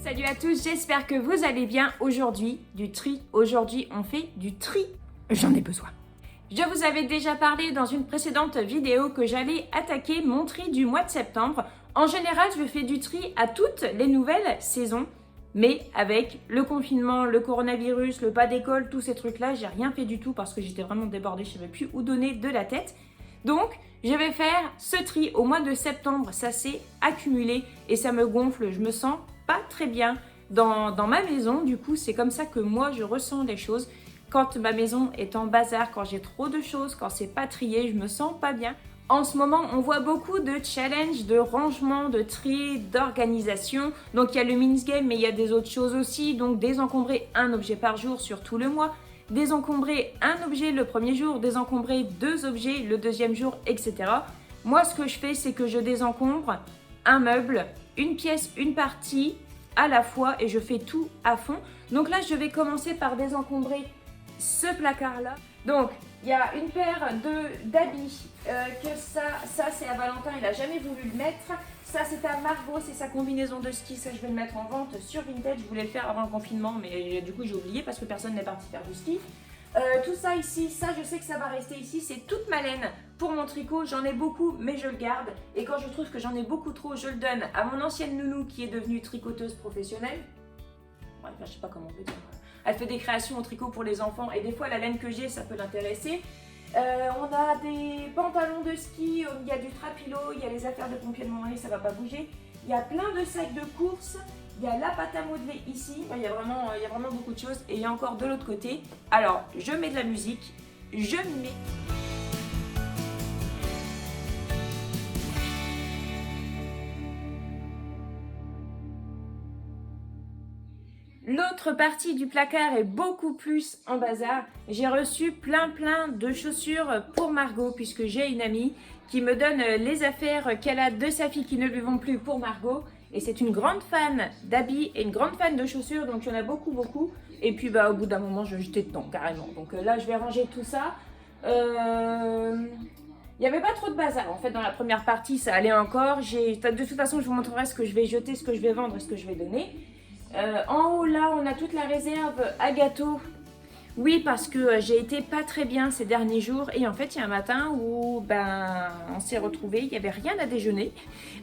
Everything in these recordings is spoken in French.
Salut à tous, j'espère que vous allez bien. Aujourd'hui, du tri. Aujourd'hui, on fait du tri. J'en ai besoin. Je vous avais déjà parlé dans une précédente vidéo que j'allais attaquer mon tri du mois de septembre. En général, je fais du tri à toutes les nouvelles saisons. Mais avec le confinement, le coronavirus, le pas d'école, tous ces trucs-là, j'ai rien fait du tout parce que j'étais vraiment débordée, je ne savais plus où donner de la tête. Donc, je vais faire ce tri au mois de septembre. Ça s'est accumulé et ça me gonfle. Je me sens pas très bien dans ma maison. Du coup, c'est comme ça que moi, je ressens les choses. Quand ma maison est en bazar, quand j'ai trop de choses, quand c'est pas trié, je me sens pas bien. En ce moment, on voit beaucoup de challenges, de rangement, de tri, d'organisation. Donc, il y a le mini-game, mais il y a des autres choses aussi. Donc, désencombrer un objet par jour sur tout le mois. Désencombrer un objet le premier jour, désencombrer 2 objets le deuxième jour, etc. Moi, ce que je fais, c'est que je désencombre un meuble, une pièce, une partie à la fois et je fais tout à fond. Donc là, je vais commencer par désencombrer ce placard-là. Donc, il y a une paire d'habits que ça c'est à Valentin, il n'a jamais voulu le mettre. Ça c'est à Margot, c'est sa combinaison de ski, ça je vais le mettre en vente sur Vinted. Je voulais le faire avant le confinement mais du coup j'ai oublié parce que personne n'est parti faire du ski. Tout ça ici, ça je sais que ça va rester ici, c'est toute ma laine pour mon tricot. J'en ai beaucoup mais je le garde et quand je trouve que j'en ai beaucoup trop, je le donne à mon ancienne nounou qui est devenue tricoteuse professionnelle. Ouais, je sais pas comment on peut dire. Elle fait des créations au tricot pour les enfants et des fois la laine que j'ai ça peut l'intéresser. On a des pantalons de ski, il y a du trapilo, il y a les affaires de pompier de mon mari, ça va pas bouger. Il y a plein de sacs de course, il y a la pâte à modeler ici, il y a vraiment beaucoup de choses et il y a encore de l'autre côté. Alors je mets de la musique, je m'y mets. L'autre partie du placard est beaucoup plus en bazar. J'ai reçu plein de chaussures pour Margot puisque j'ai une amie qui me donne les affaires qu'elle a de sa fille qui ne lui vont plus pour Margot. Et c'est une grande fan d'habits et une grande fan de chaussures, donc il y en a beaucoup. Et puis au bout d'un moment, je jetais dedans carrément. Donc là, je vais ranger tout ça. Il n'y avait pas trop de bazar en fait dans la première partie, ça allait encore. De toute façon, je vous montrerai ce que je vais jeter, ce que je vais vendre et ce que je vais donner. En haut là on a toute la réserve à gâteaux. Oui parce que j'ai été pas très bien ces derniers jours et en fait il y a un matin où on s'est retrouvés, il n'y avait rien à déjeuner.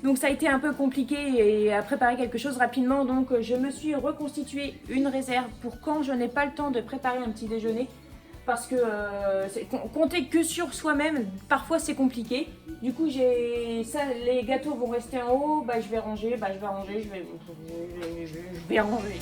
Donc ça a été un peu compliqué et à préparer quelque chose rapidement. Donc je me suis reconstitué une réserve pour quand je n'ai pas le temps de préparer un petit déjeuner. Parce que compter que sur soi-même, parfois c'est compliqué. Du coup, les gâteaux vont rester en haut, je vais ranger, je vais ranger.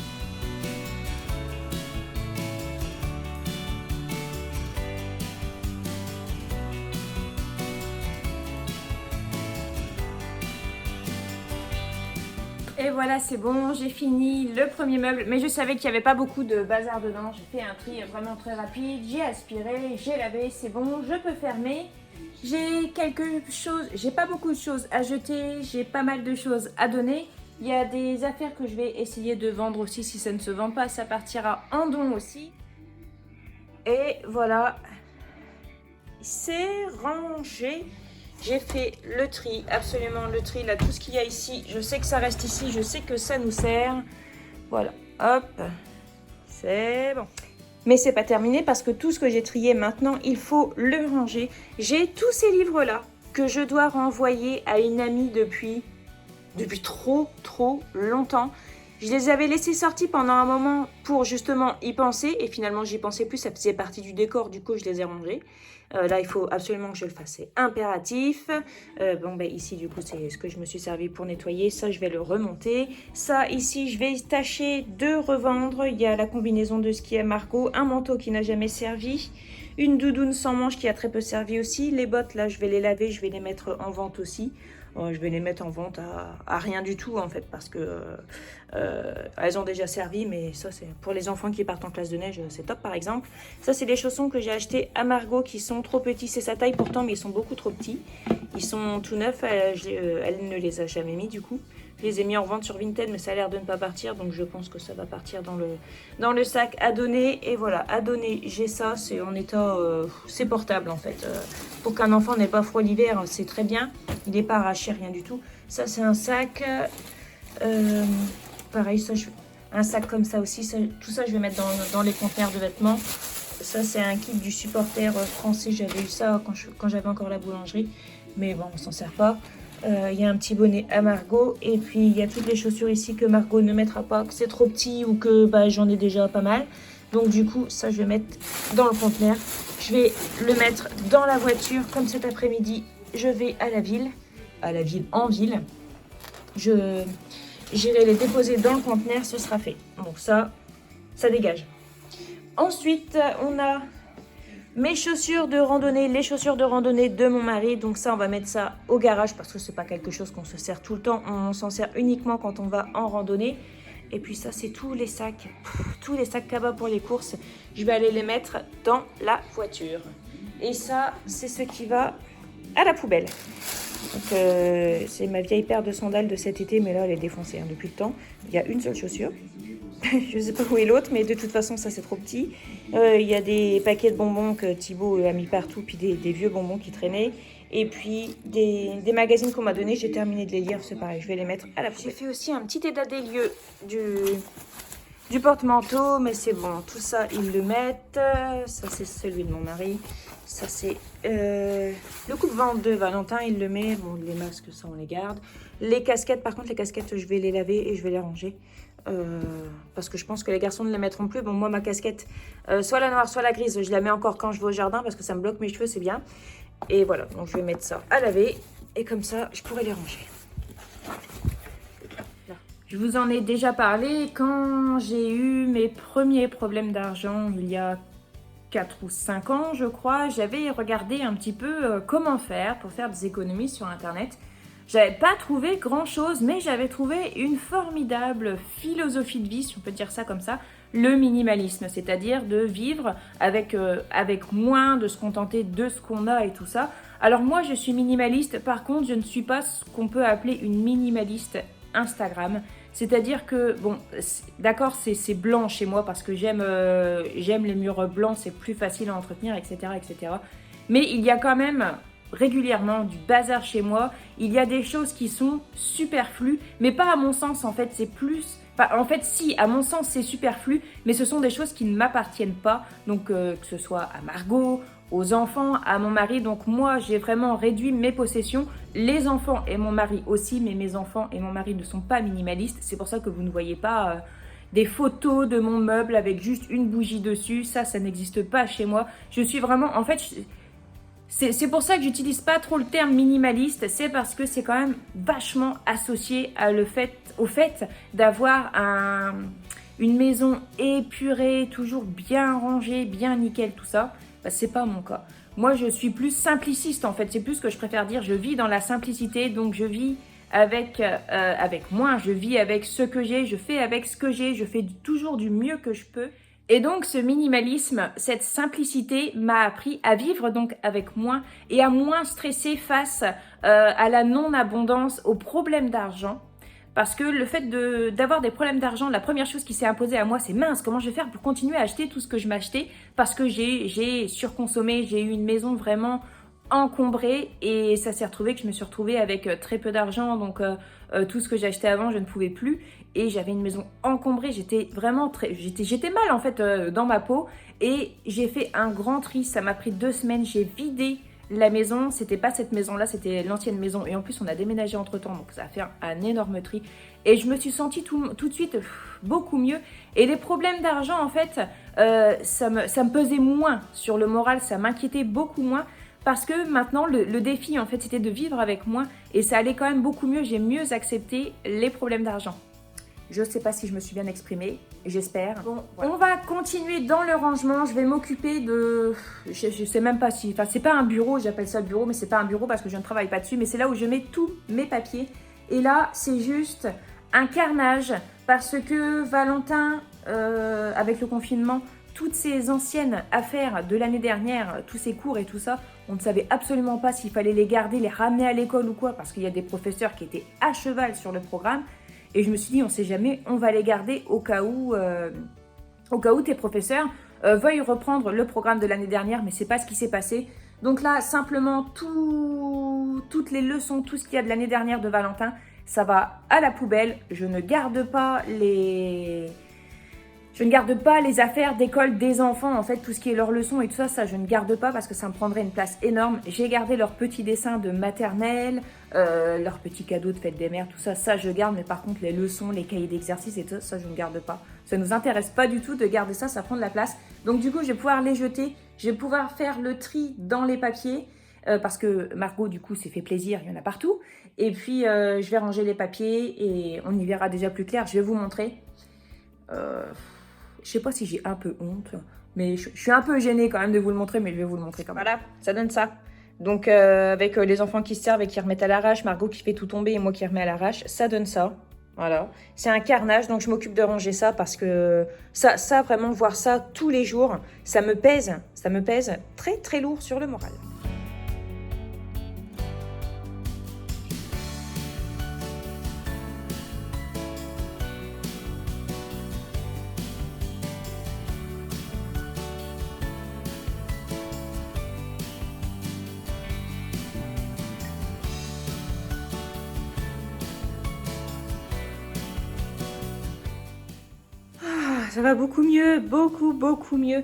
Et voilà, c'est bon, j'ai fini le premier meuble, mais je savais qu'il n'y avait pas beaucoup de bazar dedans. J'ai fait un tri vraiment très rapide, j'ai aspiré, j'ai lavé, c'est bon, je peux fermer. J'ai j'ai pas beaucoup de choses à jeter, j'ai pas mal de choses à donner. Il y a des affaires que je vais essayer de vendre aussi, si ça ne se vend pas, ça partira en don aussi. Et voilà, c'est rangé. J'ai fait le tri, absolument le tri, là tout ce qu'il y a ici, je sais que ça reste ici, je sais que ça nous sert. Voilà, hop, c'est bon. Mais c'est pas terminé parce que tout ce que j'ai trié maintenant, il faut le ranger. J'ai tous ces livres-là que je dois renvoyer à une amie depuis trop longtemps. Je les avais laissés sortis pendant un moment pour justement y penser et finalement j'y pensais plus, ça faisait partie du décor, du coup je les ai rangés. Là il faut absolument que je le fasse, c'est impératif. Ici du coup c'est ce que je me suis servi pour nettoyer, ça je vais le remonter. Ça ici je vais tâcher de revendre, il y a la combinaison de ski à Margot, un manteau qui n'a jamais servi, une doudoune sans manches qui a très peu servi aussi. Les bottes là je vais les laver, je vais les mettre en vente aussi. Je vais les mettre en vente à rien du tout en fait parce que elles ont déjà servi, mais ça c'est pour les enfants qui partent en classe de neige, c'est top par exemple. Ça c'est des chaussons que j'ai achetés à Margot qui sont trop petits, c'est sa taille pourtant mais ils sont beaucoup trop petits. Ils sont tout neufs, elle ne les a jamais mis du coup. Je les ai mis en vente sur Vinted mais ça a l'air de ne pas partir donc je pense que ça va partir dans le sac à donner. Et voilà, à donner j'ai ça, c'est en état, c'est portable en fait. Pour qu'un enfant n'ait pas froid l'hiver c'est très bien, il n'est pas arraché rien du tout. Ça c'est un sac pareil, ça, un sac comme ça aussi. Ça, tout ça, je vais mettre dans les conteneurs de vêtements. Ça, c'est un kit du supporter français. J'avais eu ça quand j'avais encore la boulangerie. Mais bon, on s'en sert pas. Il y a un petit bonnet à Margot. Et puis, il y a toutes les chaussures ici que Margot ne mettra pas, que c'est trop petit ou que j'en ai déjà pas mal. Donc, du coup, ça, je vais mettre dans le conteneur. Je vais le mettre dans la voiture. Comme cet après-midi, je vais à la ville. En ville. J'irai les déposer dans le conteneur, ce sera fait. Donc ça dégage. Ensuite, on a mes chaussures de randonnée, les chaussures de randonnée de mon mari. Donc ça, on va mettre ça au garage parce que c'est pas quelque chose qu'on se sert tout le temps. On s'en sert uniquement quand on va en randonnée. Et puis ça, c'est tous les sacs Kaba pour les courses. Je vais aller les mettre dans la voiture. Et ça, c'est ce qui va à la poubelle. Donc c'est ma vieille paire de sandales de cet été, mais là elle est défoncée depuis le temps. Il y a une seule chaussure. Je ne sais pas où est l'autre, mais de toute façon ça c'est trop petit. Il y a des paquets de bonbons que Thibaut a mis partout, puis des vieux bonbons qui traînaient. Et puis des magazines qu'on m'a donnés, j'ai terminé de les lire, c'est pareil, je vais les mettre à la poubelle. J'ai fait aussi un petit état des lieux du porte-manteau, mais c'est bon, tout ça ils le mettent. Ça c'est celui de mon mari. Ça c'est le coupe-vent de Valentin, il le met. Bon, les masques, ça on les garde. Les casquettes, par contre les casquettes je vais les laver et je vais les ranger. Parce que je pense que les garçons ne les mettront plus. Bon, moi ma casquette, soit la noire soit la grise, je la mets encore quand je vais au jardin parce que ça me bloque mes cheveux, c'est bien. Et voilà, donc je vais mettre ça à laver et comme ça je pourrai les ranger. Là. Je vous en ai déjà parlé quand j'ai eu mes premiers problèmes d'argent il y a 4 ou 5 ans, je crois. J'avais regardé un petit peu comment faire pour faire des économies sur Internet. J'avais pas trouvé grand chose, mais j'avais trouvé une formidable philosophie de vie, si on peut dire ça comme ça, le minimalisme, c'est-à-dire de vivre avec moins, de se contenter de ce qu'on a et tout ça. Alors moi, je suis minimaliste, par contre, je ne suis pas ce qu'on peut appeler une minimaliste Instagram. C'est-à-dire que, bon, d'accord, c'est blanc chez moi parce que j'aime les murs blancs, c'est plus facile à entretenir, etc., etc. Mais il y a quand même régulièrement du bazar chez moi. Il y a des choses qui sont superflues, mais pas à mon sens, en fait, c'est plus... Enfin, en fait, si, à mon sens, c'est superflu, mais ce sont des choses qui ne m'appartiennent pas. Donc, que ce soit à Margot, aux enfants, à mon mari. Donc moi, j'ai vraiment réduit mes possessions. Les enfants et mon mari aussi, mais mes enfants et mon mari ne sont pas minimalistes. C'est pour ça que vous ne voyez pas des photos de mon meuble avec juste une bougie dessus. Ça n'existe pas chez moi. Je suis vraiment... En fait, c'est pour ça que j'utilise pas trop le terme minimaliste. C'est parce que c'est quand même vachement associé au fait d'avoir une maison épurée, toujours bien rangée, bien nickel, tout ça. Bah, c'est pas mon cas. Moi, je suis plus simpliciste en fait. C'est plus ce que je préfère dire. Je vis dans la simplicité, donc je vis avec moins. Je vis avec ce que j'ai. Je fais avec ce que j'ai. Je fais toujours du mieux que je peux. Et donc, ce minimalisme, cette simplicité m'a appris à vivre donc avec moins et à moins stresser face à la non-abondance, aux problèmes d'argent. Parce que le fait d'avoir des problèmes d'argent, la première chose qui s'est imposée à moi, c'est mince, comment je vais faire pour continuer à acheter tout ce que je m'achetais? Parce que j'ai surconsommé, j'ai eu une maison vraiment encombrée et ça s'est retrouvé que je me suis retrouvée avec très peu d'argent. Donc tout ce que j'achetais avant, je ne pouvais plus. Et j'avais une maison encombrée, j'étais vraiment j'étais mal en fait dans ma peau. Et j'ai fait un grand tri, ça m'a pris 2 semaines, j'ai vidé la maison, c'était pas cette maison-là, c'était l'ancienne maison. Et en plus, on a déménagé entre-temps, donc ça a fait un énorme tri. Et je me suis sentie tout de suite beaucoup mieux. Et les problèmes d'argent, en fait, ça me pesait moins sur le moral, ça m'inquiétait beaucoup moins. Parce que maintenant, le défi, en fait, c'était de vivre avec moins. Et ça allait quand même beaucoup mieux, j'ai mieux accepté les problèmes d'argent. Je ne sais pas si je me suis bien exprimée, j'espère. Bon, voilà. On va continuer dans le rangement. Je vais m'occuper de... Je sais même pas si... Enfin, c'est pas un bureau, j'appelle ça bureau, mais c'est pas un bureau parce que je ne travaille pas dessus. Mais c'est là où je mets tous mes papiers. Et là, c'est juste un carnage parce que Valentin, avec le confinement, toutes ces anciennes affaires de l'année dernière, tous ces cours et tout ça, on ne savait absolument pas s'il fallait les garder, les ramener à l'école ou quoi, parce qu'il y a des professeurs qui étaient à cheval sur le programme. Et je me suis dit, on ne sait jamais, on va les garder au cas où tes professeurs veuillent reprendre le programme de l'année dernière, mais c'est pas ce qui s'est passé. Donc là, simplement, toutes les leçons, tout ce qu'il y a de l'année dernière de Valentin, ça va à la poubelle. Je ne garde pas les affaires d'école des enfants, en fait, tout ce qui est leurs leçons et tout ça, ça je ne garde pas parce que ça me prendrait une place énorme. J'ai gardé leurs petits dessins de maternelle, leurs petits cadeaux de fête des mères, tout ça, ça je garde, mais par contre les leçons, les cahiers d'exercice et tout ça, je ne garde pas. Ça ne nous intéresse pas du tout de garder ça, ça prend de la place. Donc du coup, je vais pouvoir les jeter, je vais pouvoir faire le tri dans les papiers, parce que Margot, du coup, s'est fait plaisir, il y en a partout. Et puis, je vais ranger les papiers et on y verra déjà plus clair, je vais vous montrer. Je sais pas si j'ai un peu honte, mais je suis un peu gênée quand même de vous le montrer, mais je vais vous le montrer quand même. Voilà, ça donne ça. Donc avec les enfants qui se servent et qui remettent à l'arrache, Margot qui fait tout tomber et moi qui remets à l'arrache, ça donne ça. Voilà, c'est un carnage, donc je m'occupe de ranger ça parce que ça vraiment voir ça tous les jours, ça me pèse très très lourd sur le moral. Ça va beaucoup mieux, beaucoup mieux.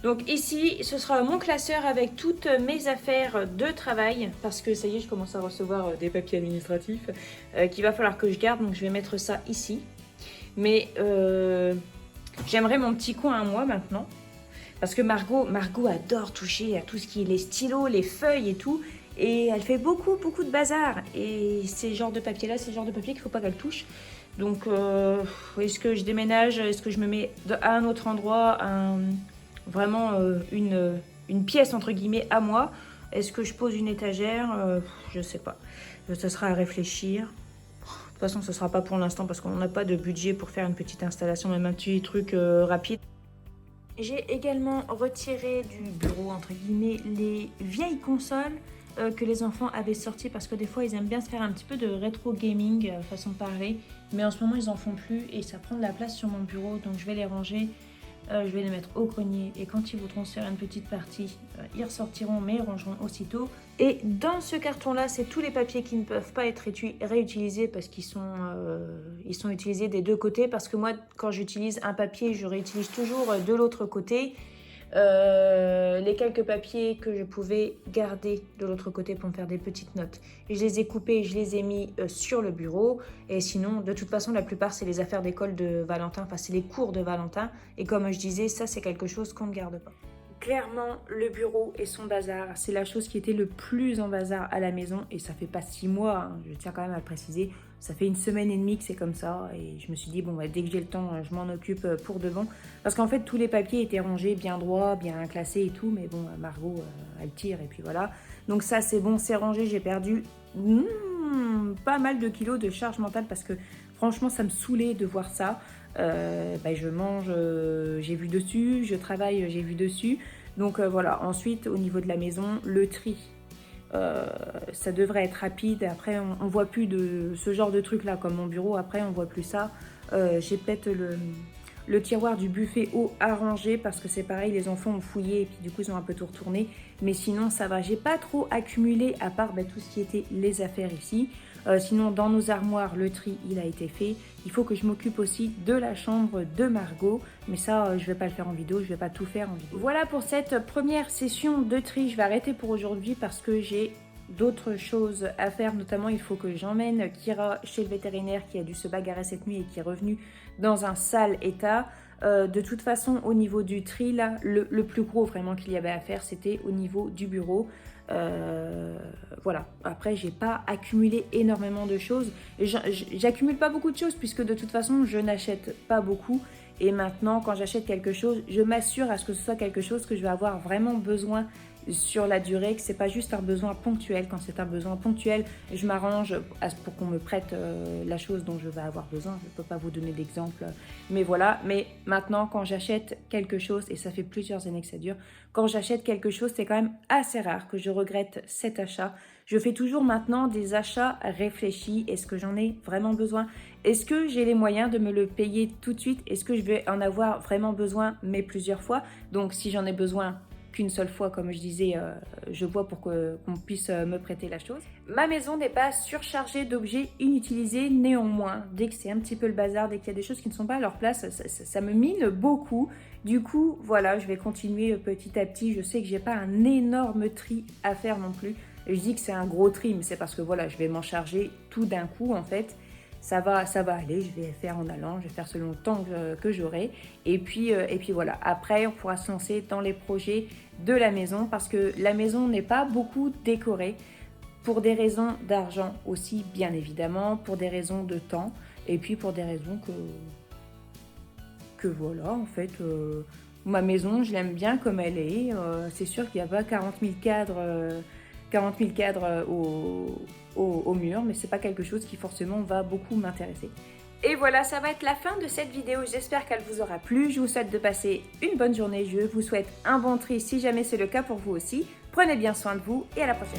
Donc ici, ce sera mon classeur avec toutes mes affaires de travail, parce que ça y est, je commence à recevoir des papiers administratifs qu'il va falloir que je garde, donc je vais mettre ça ici. Mais j'aimerais mon petit coin à moi maintenant, parce que Margot adore toucher à tout ce qui est les stylos, les feuilles et tout, et elle fait beaucoup de bazar. Et ces genres de papiers-là, c'est le genre de papier qu'il ne faut pas qu'elle touche. Donc, est-ce que je déménage? Est-ce que je me mets à un autre endroit, vraiment une pièce entre guillemets à moi? Est-ce que je pose une étagère? Je sais pas. Ça sera à réfléchir. De toute façon, ce sera pas pour l'instant parce qu'on n'a pas de budget pour faire une petite installation, même un petit truc rapide. J'ai également retiré du bureau entre guillemets les vieilles consoles que les enfants avaient sorties parce que des fois ils aiment bien se faire un petit peu de rétro gaming façon de parler, mais en ce moment ils en font plus et ça prend de la place sur mon bureau, donc je vais les ranger, je vais les mettre au grenier et quand ils voudront se faire une petite partie ils ressortiront mais ils rangeront aussitôt. Et dans ce carton là c'est tous les papiers qui ne peuvent pas être réutilisés parce qu'ils sont utilisés des deux côtés, parce que moi quand j'utilise un papier je réutilise toujours de l'autre côté. Les quelques papiers que je pouvais garder de l'autre côté pour me faire des petites notes. Et je les ai coupés et je les ai mis sur le bureau. Et sinon, de toute façon, la plupart, c'est les affaires d'école de Valentin. Enfin, c'est les cours de Valentin. Et comme je disais, ça, c'est quelque chose qu'on ne garde pas. Clairement, le bureau et son bazar, c'est la chose qui était le plus en bazar à la maison. Et ça fait pas 6 mois, hein, je tiens quand même à le préciser. Ça fait 1 semaine et demie que c'est comme ça. Et je me suis dit, bon, bah, dès que j'ai le temps, je m'en occupe pour de bon. Parce qu'en fait, tous les papiers étaient rangés bien droit, bien classés et tout. Mais bon, Margot, elle tire et puis voilà. Donc ça, c'est bon, c'est rangé. J'ai perdu pas mal de kilos de charge mentale parce que franchement, ça me saoulait de voir ça. Je mange, j'ai vu dessus, je travaille, j'ai vu dessus. Donc voilà, ensuite au niveau de la maison, le tri, ça devrait être rapide. Après on voit plus de ce genre de truc là comme mon bureau, après on voit plus ça. J'ai peut-être le tiroir du buffet eau à ranger parce que c'est pareil, les enfants ont fouillé et puis du coup ils ont un peu tout retourné. Mais sinon ça va, j'ai pas trop accumulé à part tout ce qui était les affaires ici. Sinon dans nos armoires le tri il a été fait. Il faut que je m'occupe aussi de la chambre de Margot, mais ça je vais pas le faire en vidéo, je vais pas tout faire en vidéo. Voilà pour cette première session de tri, je vais arrêter pour aujourd'hui parce que j'ai d'autres choses à faire, notamment il faut que j'emmène Kira chez le vétérinaire qui a dû se bagarrer cette nuit et qui est revenu dans un sale état. De toute façon au niveau du tri là, le plus gros vraiment qu'il y avait à faire c'était au niveau du bureau. Voilà, après j'ai pas accumulé énormément de choses, j'accumule pas beaucoup de choses puisque de toute façon je n'achète pas beaucoup et maintenant quand j'achète quelque chose je m'assure à ce que ce soit quelque chose que je vais avoir vraiment besoin sur la durée, que c'est pas juste un besoin ponctuel. Quand c'est un besoin ponctuel, je m'arrange pour qu'on me prête la chose dont je vais avoir besoin. Je peux pas vous donner d'exemple, mais voilà. Mais maintenant, quand j'achète quelque chose, et ça fait plusieurs années que ça dure, quand j'achète quelque chose, c'est quand même assez rare que je regrette cet achat. Je fais toujours maintenant des achats réfléchis. Est-ce que j'en ai vraiment besoin? Est-ce que j'ai les moyens de me le payer tout de suite? Est-ce que je vais en avoir vraiment besoin, mais plusieurs fois? Donc, si j'en ai besoin, qu'une seule fois, comme je disais, je vois pour qu'on puisse me prêter la chose. Ma maison n'est pas surchargée d'objets inutilisés, néanmoins, dès que c'est un petit peu le bazar, dès qu'il y a des choses qui ne sont pas à leur place, ça me mine beaucoup. Du coup, voilà, je vais continuer petit à petit. Je sais que j'ai pas un énorme tri à faire non plus. Je dis que c'est un gros tri, mais c'est parce que voilà, je vais m'en charger tout d'un coup en fait. Ça va aller, je vais faire en allant, je vais faire selon le temps que j'aurai. Et puis voilà, après on pourra se lancer dans les projets de la maison parce que la maison n'est pas beaucoup décorée pour des raisons d'argent aussi, bien évidemment, pour des raisons de temps et puis pour des raisons que voilà, en fait, ma maison, je l'aime bien comme elle est. C'est sûr qu'il n'y a pas 40 000 cadres, au mur, mais c'est pas quelque chose qui forcément va beaucoup m'intéresser. Et voilà, ça va être la fin de cette vidéo. J'espère qu'elle vous aura plu. Je vous souhaite de passer une bonne journée. Je vous souhaite un bon tri si jamais c'est le cas pour vous aussi. Prenez bien soin de vous et à la prochaine.